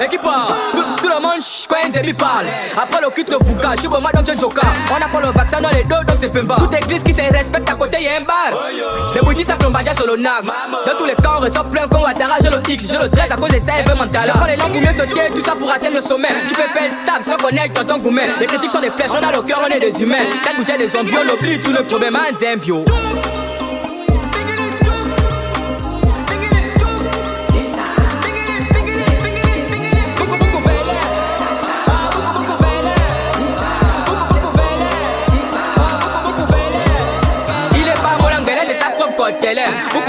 équipe tout le monde quand Nzembi parle. Après le quitte le fouga, je suis bon moi donc je joker. On a pas le vaccin dans les dos donc c'est Femba. Toute église qui se respecte à côté y'a un bar. Les bouddhistes ça flambadja sur le nag. Dans tous les cas on ressort plein comme Ouattara. J'ai le X, j'ai le 13 à cause de ça un peu mental. J'apprends les langues pour mieux sauter, tout ça pour atteindre le sommet. Tu peux perdre stable sans connaître ton gourmet. Les critiques sont des flèches, on a le cœur, on est des humains. 4 bouteilles de zombies, on oublie tout le problème à Nzembio.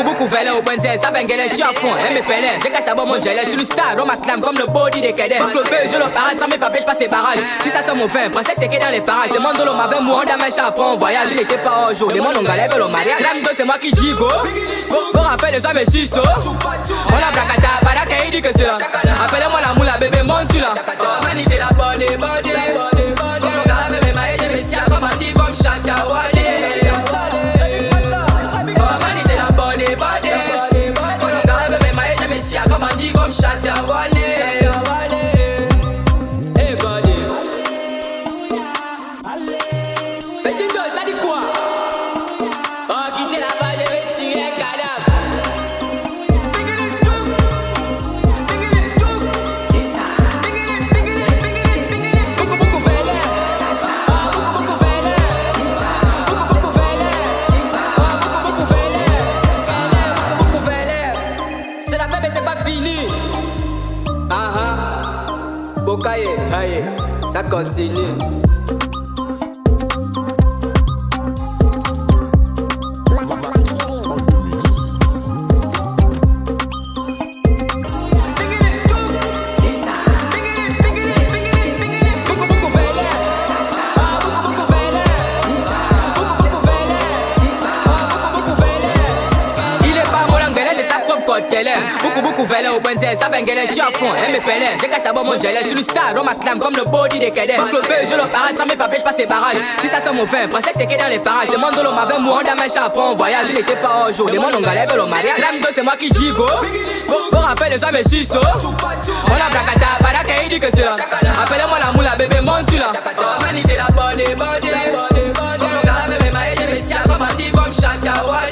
Beaucoup veulent au point ça bengele, je suis à fond, mes pélés. J'ai caché à bon mon gelé, je suis le star, on m'acclame comme le body des cadets. Faut que je le parade sans mes papiers, je passe les barrages. Si ça sent mon fin, princesse t'es dans les parages. Les mondes de l'homme avec moi, on a mes chapeaux, on voyage, il était pas au jour. Les mondes on galère, le mariage. L'âme c'est moi qui gigo. Pour rappel, les gens me suissent. On a placata, baraka, il dit que c'est là. Appelez-moi la moula, bébé, monte sur là. Mani, c'est la body. Comme le gars avec mes mailles, j'ai mes siens, comme parti comme Chatawale. Si comme on dit comme Chatawale. Hey body. Petit dos, ça dit quoi? Oh, quitter la balle et retirer un cadavre. Beaucoup veulent. Beaucoup veulent. C'est la fin mais c'est pas fini. Bokaye, aïe, ça continue. Beaucoup veulent au point ça bengele, je suis à fond, mes pélés. J'ai caché à bon mon gelé, je suis le star, on m'acclame comme le body des cadets. Faut que je le parade sans mes papiers, je passe les barrages. Si ça sent mon fin, princesse t'es dans les parages. Les mondes de l'homme avec moi, on a mes chapeaux, on voyage, il était pas au jour. Les mondes on galère, le mariage. L'âme c'est moi qui gigo. Pour rappel, les gens me suissent. On a placata, baraka, il dit que c'est là. Appelez-moi la moula, bébé, monte sur là. Mani, c'est la body. Comme le gars avec mes mailles, j'ai mes siens, comme parti comme Chatawale.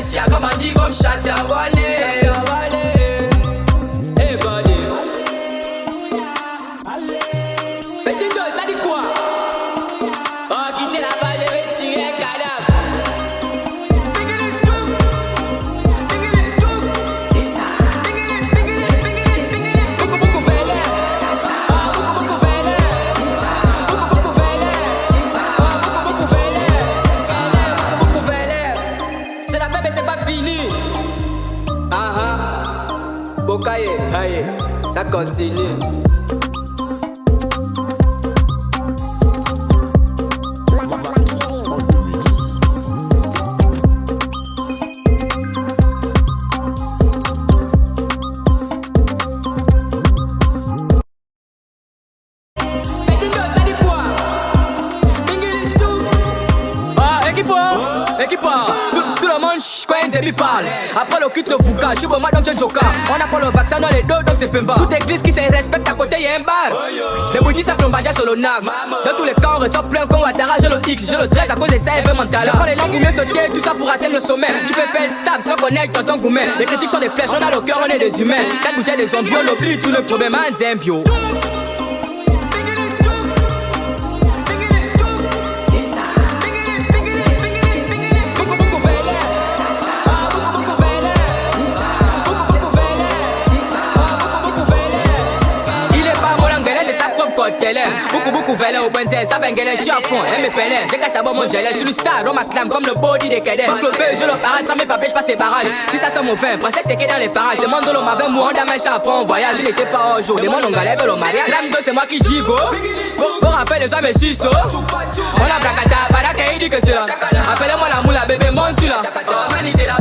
Si à comme on dit comme Chatawale. Hey body. Petit dos, ça dit quoi? Oh, quitter la balle et retirer un cadavre. Beaucoup veulent. C'est la fin mais c'est pas fini. Bokaye, aïe, ça continue. Équipe tout le monde quand Nzembi parle. Après le quitte le fouga, je suis bon moi donc je joker. On a pas le vaccin dans les dos donc c'est Femba. Toute église qui se respecte à côté y'a un bar. Les bouddhistes ça flambadja sur le nag. Dans tous les cas on ressort plein comme Ouattara. J'ai le X, j'ai le 13 à cause de ça un peu mental. J'apprends les langues pour mieux sauter, tout ça pour atteindre le sommet. Tu peux perdre stable sans connaître ton gourmet. Les critiques sont des flèches, on a le cœur, on est des humains. 4 bouteilles de zombies, on oublie tout le problème à Nzembio. Beaucoup veulent au point ça bengele, je suis à fond, mes pélés. J'ai caché à bon mon gelé, je suis le star, on m'acclame comme le body des cadets. Faut que je le parade sans mes papiers, je passe les barrages. Si ça sent mon fin, princesse t'es dans les parages. Les mondes de l'homme avec moi, on a mes chapeaux, on voyage, il était pas au jour. Les mondes on galère, le mariage. L'âme c'est moi qui gigo. Pour rappel, les gens me suissent. On a placata, baraka, il dit que c'est là. Appelez-moi la moula, bébé, monte sur là. Mani, c'est la